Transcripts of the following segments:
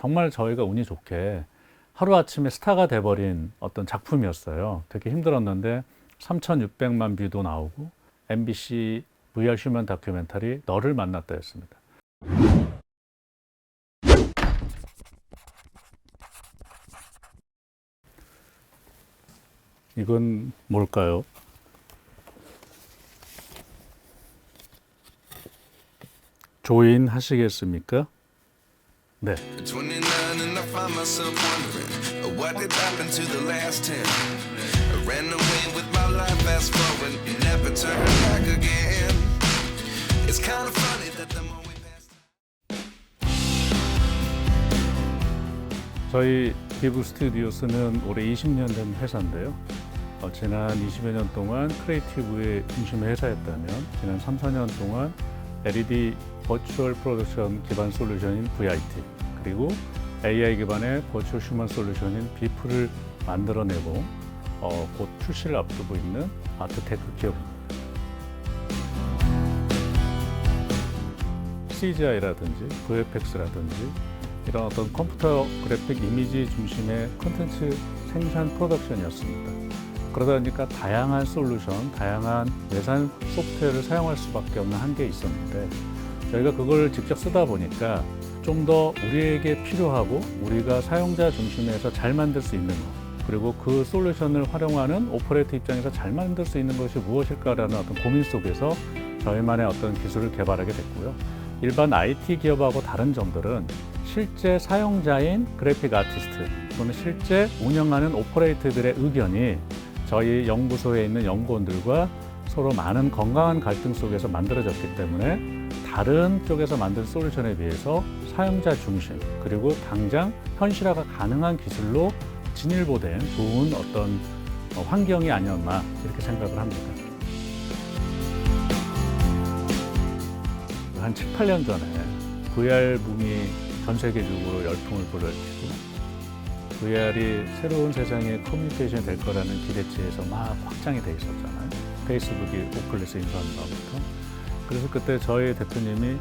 정말 저희가 운이 좋게 하루아침에 스타가 돼버린 어떤 작품이었어요. 되게 힘들었는데 3,600만 뷰도 나오고 MBC VR 휴먼 다큐멘터리 너를 만났다였습니다. 이건 뭘까요? 조인 하시겠습니까? 네. 29 and I find myself wondering what did happen to the last 10. I ran away with my life, fast forward, never turn back again. It's kind of funny that the more we pass. 저희 비브 스튜디오스는 올해 20년 된 회사인데요. 지난 20여 년 동안 크리에이티브의 중심의 회사였다면 지난 3, 4년 동안 LED 버추얼 프로덕션 기반 솔루션인 VIT 그리고 AI 기반의 버추얼 휴먼 솔루션인 비프를 만들어내고 곧 출시를 앞두고 있는 아트테크 기업입니다. CGI라든지 VFX라든지 이런 어떤 컴퓨터 그래픽 이미지 중심의 콘텐츠 생산 프로덕션이었습니다. 그러다 보니까 다양한 솔루션, 다양한 외산 소프트웨어를 사용할 수밖에 없는 한계에 있었는데 저희가 그걸 직접 쓰다 보니까 좀 더 우리에게 필요하고 우리가 사용자 중심에서 잘 만들 수 있는 것 그리고 그 솔루션을 활용하는 오퍼레이터 입장에서 잘 만들 수 있는 것이 무엇일까라는 어떤 고민 속에서 저희만의 어떤 기술을 개발하게 됐고요. 일반 IT 기업하고 다른 점들은 실제 사용자인 그래픽 아티스트 또는 실제 운영하는 오퍼레이터들의 의견이 저희 연구소에 있는 연구원들과 서로 많은 건강한 갈등 속에서 만들어졌기 때문에 다른 쪽에서 만든 솔루션에 비해서 사용자 중심 그리고 당장 현실화가 가능한 기술로 진일보된 좋은 어떤 환경이 아니었나 이렇게 생각을 합니다. 한 7, 8년 전에 VR 붐이 전 세계적으로 열풍을 불러일으키고 VR이 새로운 세상의 커뮤니케이션이 될 거라는 기대치에서 막 확장이 돼 있었잖아요. 페이스북이 오클리스 인수한 다음부터. 그래서 그때 저희 대표님이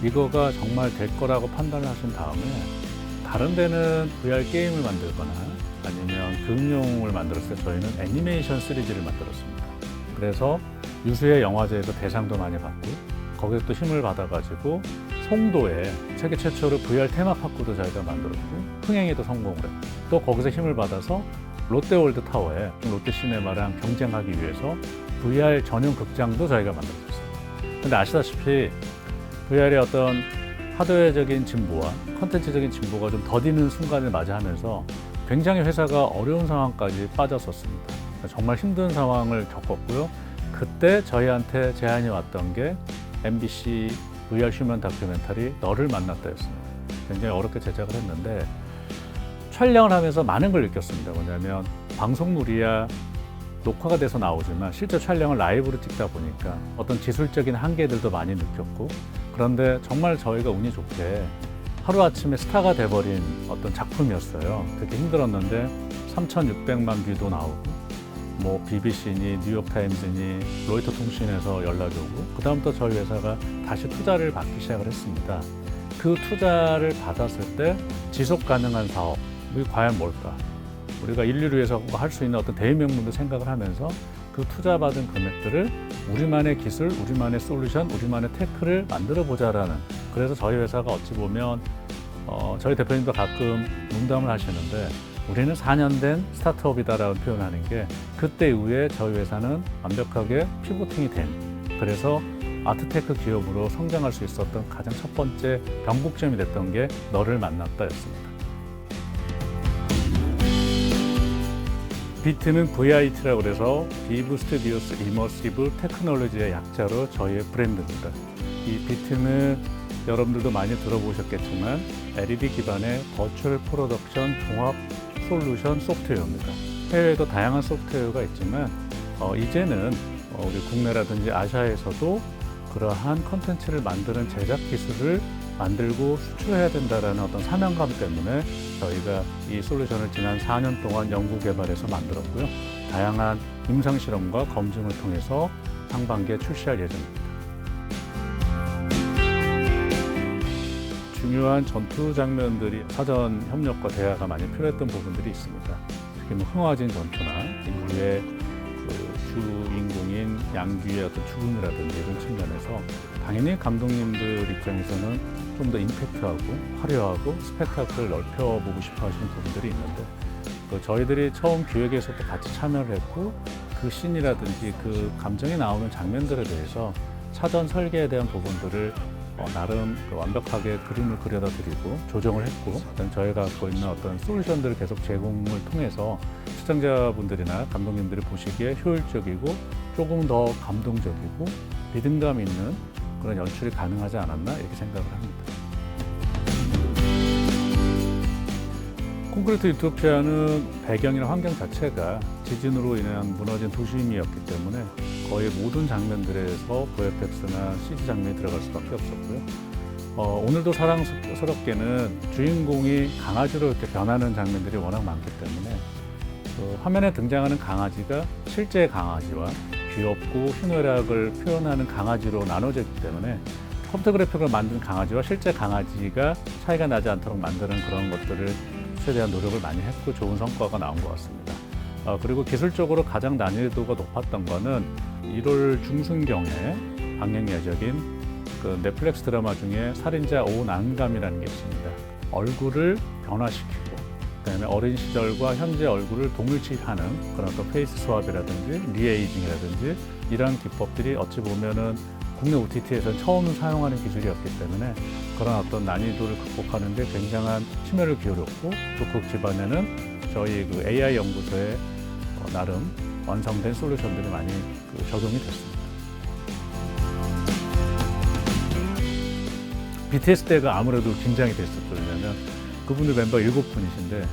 이거가 정말 될 거라고 판단을 하신 다음에 다른 데는 VR 게임을 만들거나 아니면 교육용을 만들었을 때 저희는 애니메이션 시리즈를 만들었습니다. 그래서 유수의 영화제에서 대상도 많이 받고 거기서 또 힘을 받아가지고 송도에 세계 최초로 VR 테마파크도 저희가 만들었고 흥행에도 성공을 했고 또 거기서 힘을 받아서 롯데월드타워에 롯데시네마랑 경쟁하기 위해서 VR 전용 극장도 저희가 만들었어요. 근데 아시다시피 VR의 어떤 하드웨어적인 진보와 컨텐츠적인 진보가 좀 더디는 순간을 맞이하면서 굉장히 회사가 어려운 상황까지 빠졌었습니다. 정말 힘든 상황을 겪었고요. 그때 저희한테 제안이 왔던 게 MBC VR 휴먼 다큐멘터리 너를 만났다였습니다. 굉장히 어렵게 제작을 했는데 촬영을 하면서 많은 걸 느꼈습니다. 뭐냐면 방송물이야 녹화가 돼서 나오지만 실제 촬영을 라이브로 찍다 보니까 어떤 기술적인 한계들도 많이 느꼈고 그런데 정말 저희가 운이 좋게 하루아침에 스타가 돼버린 어떤 작품이었어요. 되게 힘들었는데 3,600만 뷰도 나오고 뭐 BBC니 뉴욕타임즈니 로이터 통신에서 연락이 오고 그 다음부터 저희 회사가 다시 투자를 받기 시작을 했습니다. 그 투자를 받았을 때 지속 가능한 사업, 이게 과연 뭘까? 우리가 인류를 위해서 할 수 있는 어떤 대의명분도 생각을 하면서 그 투자받은 금액들을 우리만의 기술, 우리만의 솔루션, 우리만의 테크를 만들어 보자라는 그래서 저희 회사가 어찌 보면 저희 대표님도 가끔 농담을 하시는데 우리는 4년 된 스타트업이다라고 표현하는 게 그때 이후에 저희 회사는 완벽하게 피보팅이 된 그래서 아트테크 기업으로 성장할 수 있었던 가장 첫 번째 변곡점이 됐던 게 너를 만났다였습니다. 비트는 VIT라고 그래서 비브 스튜디오스 이머시브 테크놀로지의 약자로 저희의 브랜드입니다. 이 비트는 여러분들도 많이 들어보셨겠지만 LED 기반의 버추얼 프로덕션 종합 솔루션 소프트웨어입니다. 해외에도 다양한 소프트웨어가 있지만 이제는 우리 국내라든지 아시아에서도 그러한 컨텐츠를 만드는 제작 기술을 만들고 수출해야 된다는 어떤 사명감 때문에 저희가 이 솔루션을 지난 4년 동안 연구 개발해서 만들었고요. 다양한 임상 실험과 검증을 통해서 상반기에 출시할 예정입니다. 중요한 전투 장면들이 사전 협력과 대화가 많이 필요했던 부분들이 있습니다. 특히 뭐 흥화진 전투나 이후에 그 주인공인 양귀의 어떤 죽음이라든지 이런 측면에서 당연히 감독님들 입장에서는 좀 더 임팩트하고 화려하고 스펙타클을 넓혀보고 싶어 하시는 부분들이 있는데 저희들이 처음 기획에서도 같이 참여를 했고 그 씬이라든지 그 감정이 나오는 장면들에 대해서 사전 설계에 대한 부분들을 나름 완벽하게 그림을 그려다 드리고 조정을 했고 저희가 갖고 있는 어떤 솔루션들을 계속 제공을 통해서 시청자분들이나 감독님들이 보시기에 효율적이고 조금 더 감동적이고 리듬감 있는 그런 연출이 가능하지 않았나 이렇게 생각을 합니다. 콘크리트 유토피아는 배경이나 환경 자체가 지진으로 인한 무너진 도심이었기 때문에 거의 모든 장면들에서 VFX나 CG 장면이 들어갈 수밖에 없었고요. 오늘도 사랑스럽게는 주인공이 강아지로 이렇게 변하는 장면들이 워낙 많기 때문에 화면에 등장하는 강아지가 실제 강아지와 귀엽고 희노애락을 표현하는 강아지로 나눠져 있기 때문에 컴퓨터 그래픽으로 만든 강아지와 실제 강아지가 차이가 나지 않도록 만드는 그런 것들을 최대한 노력을 많이 했고 좋은 성과가 나온 것 같습니다. 그리고 기술적으로 가장 난이도가 높았던 거는 1월 중순경에 방영 예정인 그 넷플릭스 드라마 중에 살인자 오난감이라는 게 있습니다. 얼굴을 변화시키고 그다음에 어린 시절과 현재 얼굴을 동일치하는 그런 어떤 페이스 스왑이라든지 리에이징이라든지 이러한 기법들이 어찌 보면은 국내 OTT에서는 처음 사용하는 기술이었기 때문에 그런 어떤 난이도를 극복하는 데 굉장한 심혈을 기울였고 또 그 기반에는 저희 그 AI 연구소에 나름 완성된 솔루션들이 많이 적용이 됐습니다. BTS 때가 아무래도 긴장이 됐었죠. 왜냐하면 그분들 멤버 7분이신데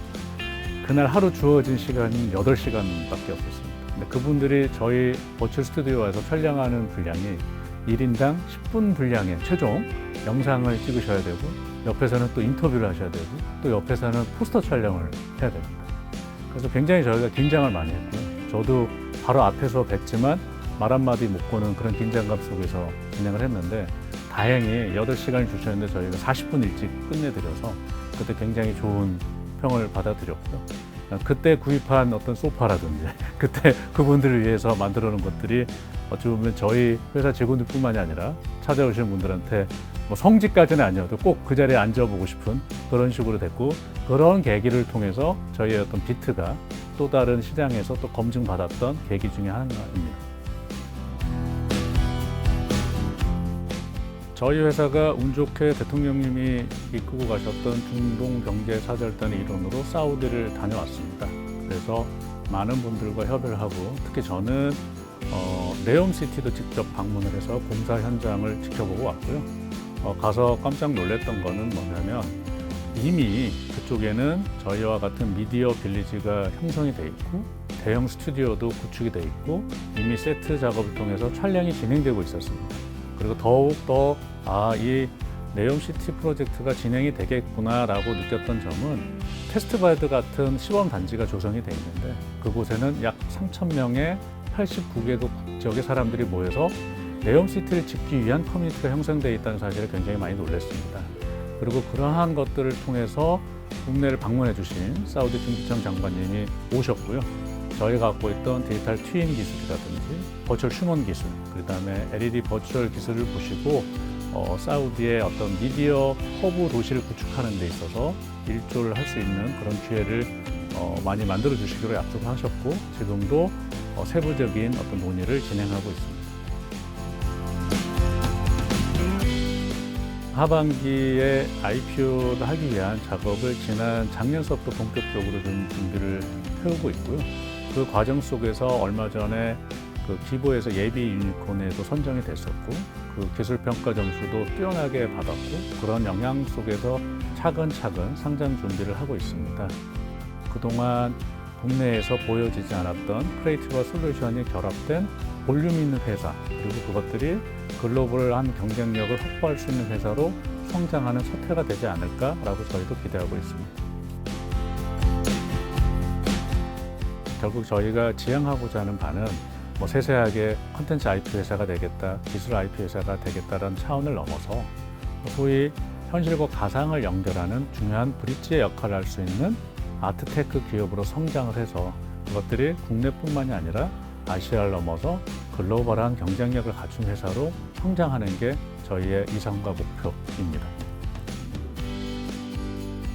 그날 하루 주어진 시간이 8시간밖에 없었습니다. 근데 그분들이 저희 버추얼 스튜디오에서 촬영하는 분량이 1인당 10분 분량의 최종 영상을 찍으셔야 되고 옆에서는 또 인터뷰를 하셔야 되고 또 옆에서는 포스터 촬영을 해야 됩니다. 그래서 굉장히 저희가 긴장을 많이 했고요. 저도 바로 앞에서 뵀지만 말 한마디 못 거는 그런 긴장감 속에서 진행을 했는데 다행히 8시간을 주셨는데 저희가 40분 일찍 끝내드려서 그때 굉장히 좋은 평을 받아들였고요. 그때 구입한 어떤 소파라든지 그때 그분들을 위해서 만들어 놓은 것들이 어찌 보면 저희 회사 직원들뿐만이 아니라 찾아오시는 분들한테 뭐 성직까지는 아니어도 꼭 그 자리에 앉아보고 싶은 그런 식으로 됐고 그런 계기를 통해서 저희의 어떤 비트가 또 다른 시장에서 또 검증받았던 계기 중에 하나입니다. 저희 회사가 운 좋게 대통령님이 이끌고 가셨던 중동 경제 사절단의 일원으로 사우디를 다녀왔습니다. 그래서 많은 분들과 협의를 하고 특히 저는 네옴시티도 직접 방문을 해서 공사 현장을 지켜보고 왔고요. 가서 깜짝 놀랐던 거는 뭐냐면 이미 그쪽에는 저희와 같은 미디어 빌리지가 형성이 돼 있고 대형 스튜디오도 구축이 돼 있고 이미 세트 작업을 통해서 촬영이 진행되고 있었습니다. 그리고 더욱더 이 네옴시티 프로젝트가 진행이 되겠구나라고 느꼈던 점은 테스트베드 같은 시범 단지가 조성이 돼 있는데 그곳에는 약 3,000명의 89개국 국적의 사람들이 모여서 네옴시티를 짓기 위한 커뮤니티가 형성되어 있다는 사실에 굉장히 많이 놀랐습니다. 그리고 그러한 것들을 통해서 국내를 방문해 주신 사우디 중기청 장관님이 오셨고요. 저희가 갖고 있던 디지털 트윈 기술이라든지 버추얼 휴먼 기술, 그다음에 LED 버추얼 기술을 보시고 사우디의 어떤 미디어 허브 도시를 구축하는 데 있어서 일조를 할 수 있는 그런 기회를 많이 만들어 주시기로 약속을 하셨고 지금도 세부적인 어떤 논의를 진행하고 있습니다. 하반기에 IPO를 하기 위한 작업을 지난 작년서부터 본격적으로 좀 준비를 해오고 있고요. 그 과정 속에서 얼마 전에 그 기보에서 예비 유니콘에도 선정이 됐었고 그 기술 평가 점수도 뛰어나게 받았고 그런 영향 속에서 차근차근 상장 준비를 하고 있습니다. 그동안 국내에서 보여지지 않았던 크리에이티브와 솔루션이 결합된 볼륨 있는 회사 그리고 그것들이 글로벌한 경쟁력을 확보할 수 있는 회사로 성장하는 서태가 되지 않을까라고 저희도 기대하고 있습니다. 결국 저희가 지향하고자 하는 바는 뭐 세세하게 컨텐츠 IP 회사가 되겠다, 기술 IP 회사가 되겠다라는 차원을 넘어서 소위 현실과 가상을 연결하는 중요한 브릿지의 역할을 할 수 있는 아트테크 기업으로 성장을 해서 그것들이 국내뿐만이 아니라 아시아를 넘어서 글로벌한 경쟁력을 갖춘 회사로 성장하는 게 저희의 이상과 목표입니다.